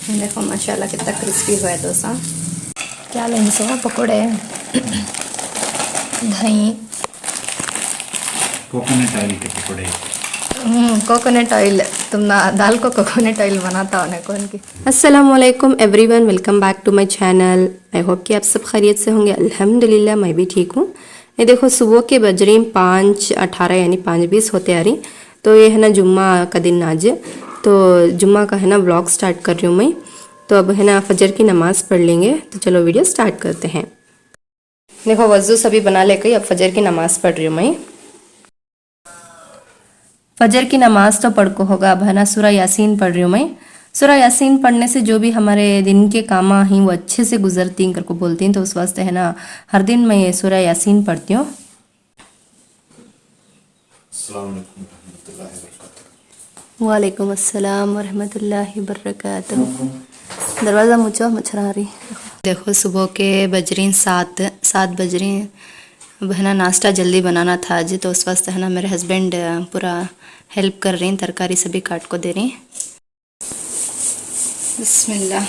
देखो माशाल्लाह कितना क्रिस्पी हुआ है डोसा। क्या लेंगे सो पकोड़े दही कोकोनट ऑयल के पकोड़े। कोकोनट ऑयल तुम ना दाल को कोकोनट ऑयल बनाता हो ना कौन की। अस्सलाम वालेकुम everyone, welcome back to my channel. I hope कि आप सब खैरियत से होंगे। अल्हम्दुलिल्लाह मैं भी ठीक हूँ। ये देखो सुबह के बज रही 5:18 यानी 5:20 होते आ रही। तो ये है ना जुम्मा का दिन आज, तो जुम्मा का है ना व्लॉग स्टार्ट कर रही हूँ मैं। तो अब है ना फजर की नमाज़ पढ़ लेंगे, तो चलो वीडियो स्टार्ट करते हैं। देखो वज़ू सभी बना लेकर अब फजर की नमाज़ पढ़ रही हूँ मैं। फजर की नमाज तो पढ़ को होगा, अब है ना सूरह यासीन पढ़ रही हूँ मैं। सूरह यासीन पढ़ने से जो भी हमारे दिन के काम हैं वो अच्छे से गुजरती हैं करके बोलती हैं, तो उस वास्ते है ना हर दिन मैं ये सूरह यासीन पढ़ती हूँ। वालेकुम अस्सलाम वरहमतुल्लाहि वबरकातुहू। दरवाज़ा मुझो मच्छर आ रही। देखो सुबह के बज रही 7 बज रही। अब है ना नाश्ता जल्दी बनाना था आज, तो उस वास्ते है ना मेरे हस्बैंड पूरा हेल्प कर रही हैं, तरकारी सभी काट को दे रही हैं। बिस्मिल्लाह।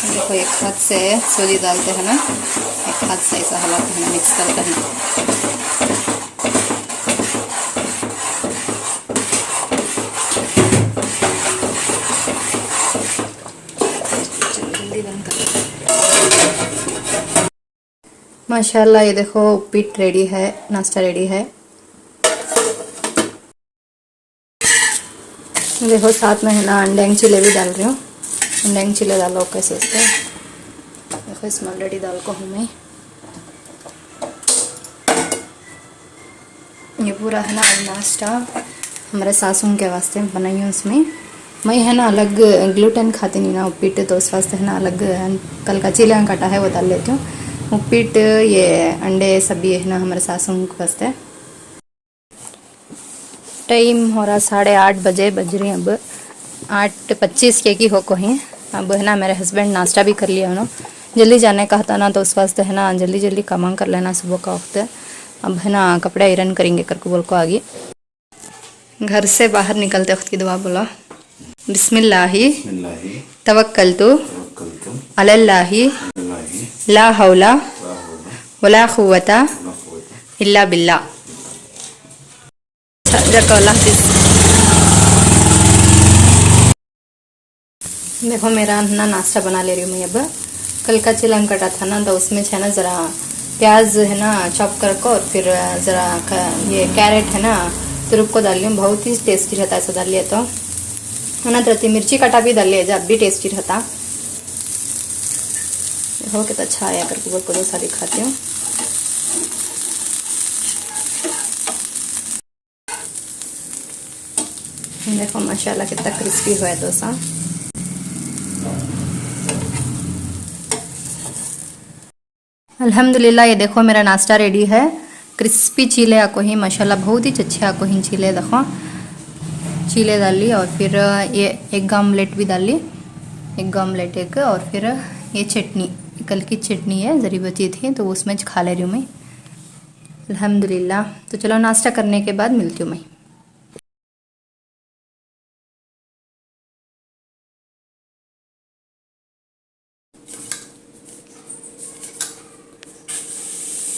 देखो एक हाथ से सूजी डालते हैं ना, एक हाथ से ऐसा हलाते हैं, मिक्स करते हैं। माशाल्लाह ये देखो उपीट रेडी है, नाश्ता रेडी है। देखो साथ में है ना अंडेंग चिले भी डाल रही हूँ। अंडेंग चिले डालो कैसे इसको। देखो इसमें ऑलरेडी डाल को हूँ मैं। ये पूरा है ना नाश्ता हमारे सासू के वास्ते बनाई हूँ। उसमें मैं है ना अलग ग्लूटेन खाती नहीं ना उपीट, तो उस वास्ते है ना अलग कल का चिला काटा है वो डाल लेती हूँ। उपीट ये अंडे सभी है ना हमारे सासू के वास्ते। टाइम हो रहा 8:30 बजे बज रही। अब 8:25 के की हो को ही। अब है ना मेरे हस्बैंड नाश्ता भी कर लिया उन्होंने, जल्दी जाने का था ना, तो उस वास्ते है ना जल्दी जल्दी काम कर लेना सुबह का वक्त। अब है ना कपड़े आयरन करेंगे करके बोल को आगे। घर से बाहर निकलते वक्त की दुआ बोला, बिस्मिल्लाहि तवक्कलतु अलल्लाहि ला हौला वला कुव्वता इल्ला बिल्लाह। देखो मेरा ना नाश्ता बना ले रही हूँ मैं। अब कल का चिलम कटा था ना, तो उसमें है ना ज़रा प्याज है ना चॉप करके और फिर ज़रा ये कैरेट है ना तुरुक को डाल लिया। बहुत ही टेस्टी रहता है ऐसा डाल लिया तो है ना। तरती मिर्ची कटा भी डाल लिया जब भी टेस्टी रहता। देखो कितना अच्छा आया करके बोल को डोसा दिखाती हूँ। देखो माशाल्लाह कितना क्रिस्पी हुआ है डोसा। अल्हम्दुलिल्लाह ये देखो मेरा नाश्ता रेडी है। क्रिस्पी चीले आको ही माशाल्लाह बहुत ही अच्छे आको ही चीले। देखो चीले डाल ली और फिर ये एग आमलेट भी डाल ली, एग आमलेट एक, और फिर ये चटनी कल की चटनी है जरी बची थी, तो उसमें खा ले रही हूँ मैं। अल्हम्दुलिल्लाह। तो चलो नाश्ता करने के बाद मिलती हूँ मैं।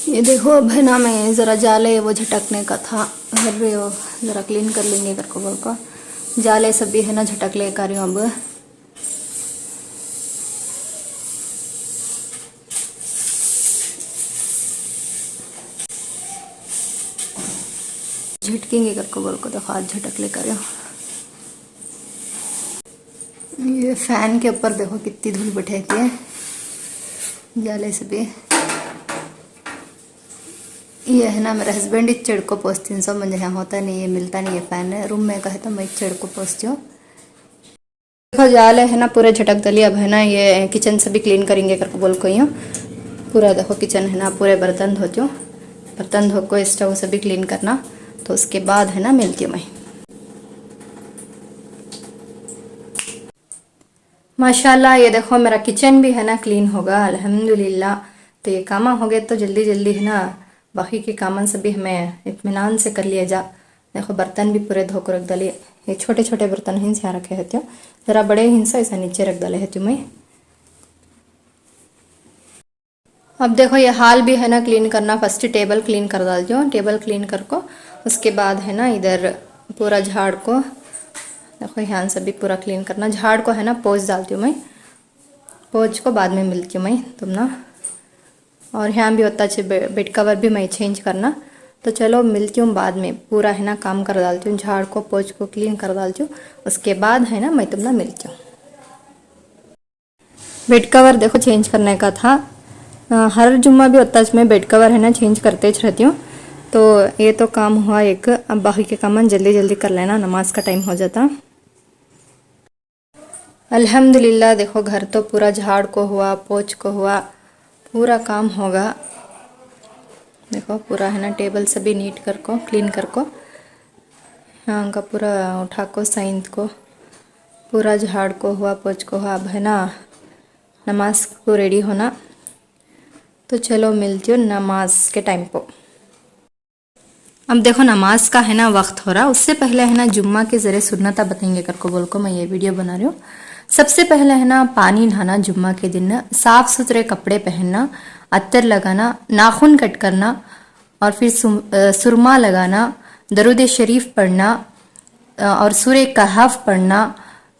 ये देखो अब है ना मैं ज़रा जाले वो झटकने का था, घर में वो ज़रा क्लीन कर लेंगे घर को बोल को। जाले सब भी है ना झटक ले कर रही हूँ अब। झटकेंगे घर को बोल को, देखो आज झटक ले कर रही हूँ। ये फैन के ऊपर देखो कितनी धूल बैठती है जाले से भी। ये है ना मेरा हस्बैंड ही चिड़ को पोसती हूँ सब, मुझे यहाँ होता नहीं है, मिलता नहीं है फैन रूम में कहे तो मैं चिड़ को पोसती हूँ। देखो जाले है ना पूरे झटक दली। अब है ना ये किचन से भी क्लीन करेंगे करके बोल को यूँ पूरा। देखो किचन है ना पूरे बर्तन धोती हूँ, बर्तन धो को स्टोव से भी क्लीन करना, तो उसके बाद है ना मिलती हूँ मैं। माशाल्लाह ये देखो मेरा किचन भी है ना क्लीन होगा अल्हम्दुलिल्लाह। तो ये काम हो गए तो जल्दी जल्दी है ना बाकी के कामन से भी हमें इत्मीनान से कर लिया जा। देखो बर्तन भी पूरे धो कर रख डाली। ये छोटे छोटे बर्तन हिंस यहाँ रखे है त्यो, जरा बड़े हिंसा ऐसा नीचे रख डाले है त्यो मैं। अब देखो ये हाल भी है ना क्लीन करना, फर्स्ट टेबल क्लीन कर डालती हूँ। टेबल क्लीन कर को उसके बाद है ना इधर पूरा झाड़ को, देखो यहाँ से भी पूरा क्लीन करना। झाड़ को है ना पोंछ डालती हूँ मैं, पोंछ को बाद में मिलती हूँ मैं तुम ना। और यहाँ भी होता है बेड कवर भी मैं चेंज करना। तो चलो मिलती हूँ बाद में, पूरा है ना काम कर डालती हूँ, झाड़ को पोंछ को क्लीन कर डालती हूँ, उसके बाद है ना मैं तुम ना मिलती हूँ। बेड कवर देखो चेंज करने का था, हर जुम्मा भी होता है इसमें बेड कवर है ना चेंज करते रहती हूँ। तो ये तो काम हुआ एक, अब बाकी के काम जल्दी जल्दी कर लेना, नमाज का टाइम हो जाता। अल्हम्दुलिल्लाह देखो घर तो पूरा झाड़ को हुआ, पोंछ को हुआ, पूरा काम होगा। देखो पूरा है ना टेबल सभी नीट कर को क्लीन कर को, यहाँ का पूरा उठा को साइंत को पूरा झाड़ को हुआ, पोंछ को हुआ। अब है ना नमाज को रेडी होना। तो चलो मिलती हूँ नमाज के टाइम को। अब देखो नमाज का है ना वक्त हो रहा, उससे पहले है ना जुम्मा के ज़रिए सुन्नता बताएंगे कर को बोल को मैं ये वीडियो बना रही हूँ। सबसे पहले है ना पानी नहाना जुम्मा के दिन, साफ़ सुथरे कपड़े पहनना, अत्तर लगाना, नाखून कट करना और फिर सुरमा लगाना, दरूद शरीफ पढ़ना और सूरे कहफ पढ़ना।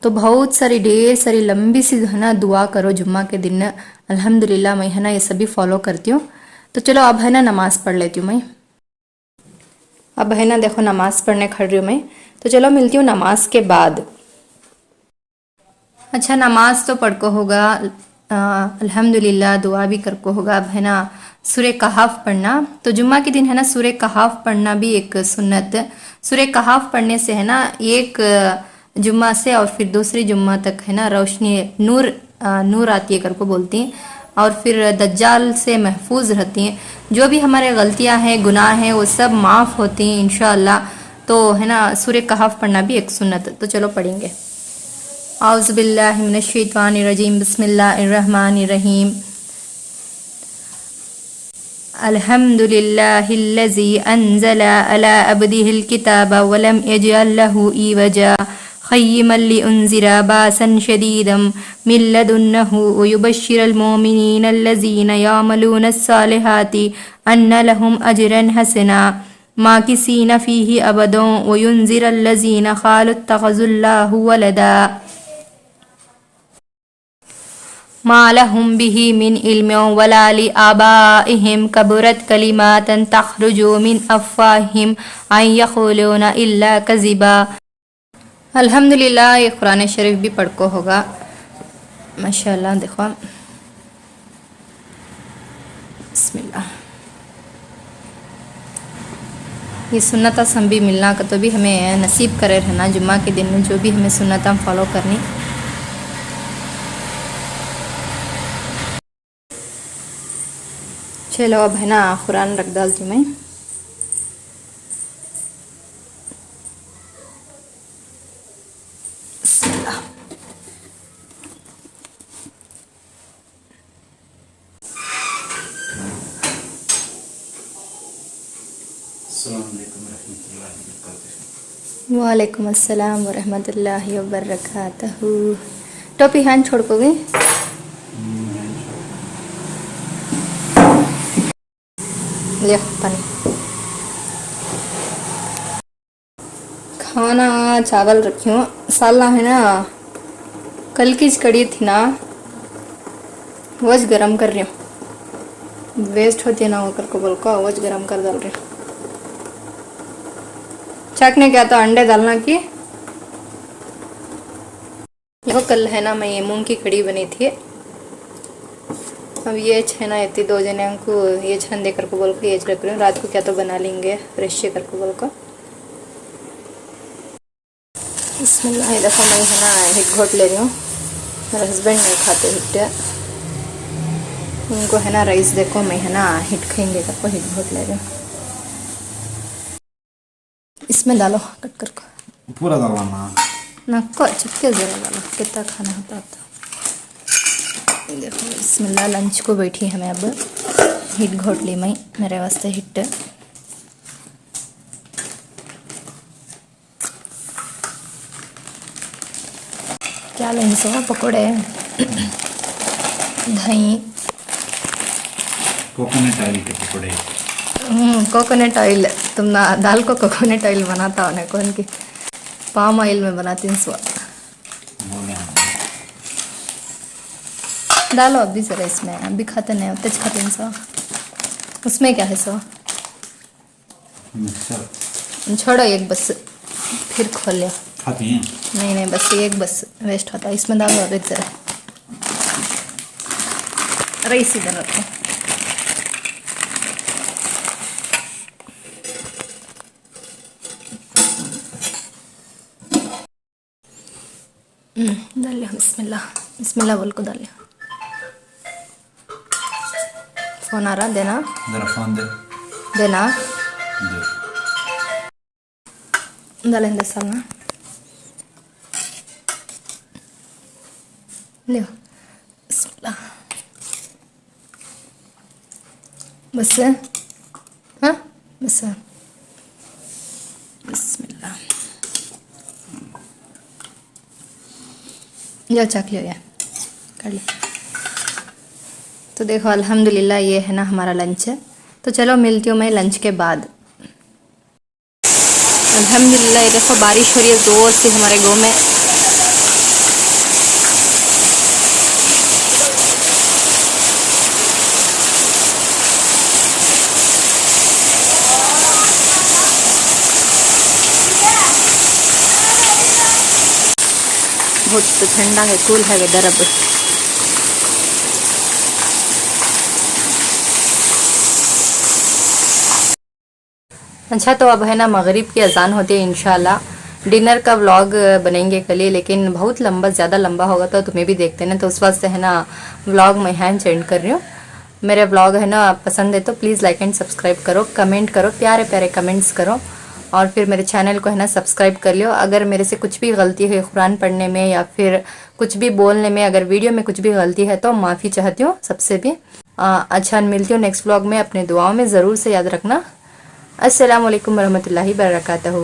तो बहुत सारी ढेर सारी लंबी सी है ना दुआ करो जुम्मा के दिन। अल्हम्दुलिल्लाह मैं है ना ये सभी फॉलो करती हूँ। तो चलो अब है ना नमाज़ पढ़ लेती हूँ मैं। अब है ना देखो नमाज़ पढ़ने खड़ रही हूँ मैं। तो चलो मिलती हूँ नमाज के बाद। अच्छा नमाज तो पढ़ को होगा, अल्हम्दुलिल्लाह दुआ भी कर को होगा। अब है ना सूरे कहफ पढ़ना। तो जुम्मा के दिन है ना सूरे कहफ पढ़ना भी एक सुन्नत। सूरे कहफ पढ़ने से है ना एक जुम्मा से और फिर दूसरी जुम्मा तक है ना रोशनी नूर आती है कर को बोलती हैं, और फिर दज्जाल से महफूज रहती हैं। जो भी हमारे गलतियां हैं गुनाह हैं वो सब माफ़ होती हैं इंशाअल्लाह। तो है ना सूरे कहफ पढ़ना भी एक सुन्नत। तो चलो पढ़ेंगे। औज़ु बिल्लाहि मिनश शैतानिर रजीम, बिस्मिल्लाहिर रहमानिर रहीम। अल्हम्दुलिल्लाहिल्लज़ी अंज़ला अला अब्दिहिल किताबा व लम यजअल लहू इवजा क़य्यिमन लियुनज़िरा बासन शदीदम मिन लदुन्नहु व युबश्शिरल मुमिनीनल्लज़ीना यअमलूनस्सालिहाति अन्ना लहुम अजरन हसना माकिसीना फ़ीहि अबदन व युनज़िरल्लज़ीना क़ालुत्तख़ज़ुल्लाहु वलदा मा लहुम बिही मिन इल्मिन वला लिआबाइहिम कबुरत कलिमातन तख़रुजु मिन अफ़वाहिहिम अन यक़ूलूना इल्ला कज़िबा। अल्हम्दुलिल्लाह ये कुरान शरीफ भी पढ़ को होगा माशाल्लाह। देखो बिस्मिल्लाह। ये सुन्नता सम भी मिलना का तो भी हमें नसीब करे रहना जुम्मा के दिन में, जो भी हमें सुन्नता फॉलो करनी। चलो अब है ना कुरान रख डालती मैं। वालेकुम अस्सलाम वरहमतुल्लाहि वबरकातहू। टोपी हैंड छोड़ को गई। ले पानी। खाना चावल रखी हूँ, साला है ना कल की कड़ी थी ना वज गरम कर रही हूँ, वेस्ट होती है ना वो कर को बोल को वज गरम कर डाल रही हूँ। चखने क्या तो अंडे डालना की। देखो कल है ना मैं ये मूंग की कड़ी बनी थी। अब ये छेना इतनी दो जने को ये छन दे कर को बोल को ये रख रही हूँ, रात को क्या तो बना लेंगे फ्रेश कर को बोल को। बिस्मिल्लाह। देखो मैं है ना हिट घोट ले रही हूँ, मेरे हस्बैंड नहीं खाते हिट, उनको है ना राइस देखो मैं है ना हिट खाएंगे करको हिट घोट ले रही हूँ। इसमें डालो कट कर को पूरा डालना नको चुपके ज़रा डालो कितना खाना होता है। देखो बिस्मिल्लाह। लंच को बैठी है मैं, अब हिट घोट ली मैं मेरे वास्ते हिट। क्या लेंगे सो पकोड़े दही कोकोनट ऑयल के पकौड़े। कोकोनट ऑयल तुम ना दाल को कोकोनट ऑयल बनाता हो ना कौन की पाम ऑयल में बनाती हूँ सो बोले हम डालो अभी ज़रा इसमें अभी खाते नहीं तेज खाते हैं सो उसमें क्या है सो मिक्सर छोड़ो एक बस फिर खोल लिया खाती हैं। नहीं नहीं बस एक बस वेस्ट होता है इसमें डालो अभी ज़रा राइस इधर रखो डाल लिया बिस्मिल्लाह बिस्मिल्लाह बोल को डाल लिया फ़ोन आ रहा देना जरा फोन दे देना दे। डालेंगे साल ना लियो बिस्मिल्लाह बस हाँ बस बिस्मिल्लाह जाओ चख लियो यार कर लिया तो देखो अल्हम्दुलिल्लाह ये है ना हमारा लंच है तो चलो मिलती हूँ मैं लंच के बाद अल्हम्दुलिल्लाह ये देखो बारिश हो रही है ज़ोर से हमारे गाँव में बहुत ठंडा है कूल है वेदर अब अच्छा तो अब है ना मगरिब की अजान होती है इंशाल्लाह डिनर का व्लॉग बनेंगे कल ही लेकिन बहुत लंबा ज़्यादा लंबा होगा तो तुम्हें भी देखते ना तो उस वास्ते है ना व्लॉग मैं हैंड एंड कर रही हूँ मेरे व्लॉग है ना पसंद है तो प्लीज़ लाइक एंड सब्सक्राइब करो कमेंट करो प्यारे प्यारे कमेंट्स करो और फिर मेरे चैनल को है ना सब्सक्राइब कर लियो अगर मेरे से कुछ भी गलती है कुरान पढ़ने में या फिर कुछ भी बोलने में अगर वीडियो में कुछ भी गलती है तो माफ़ी चाहती हूँ सबसे भी अच्छा मिलती हूँ नेक्स्ट व्लॉग में अपने दुआओं में ज़रूर से याद रखना अस्सलाम वालेकुम रहमतुल्लाहि व बरकातहू।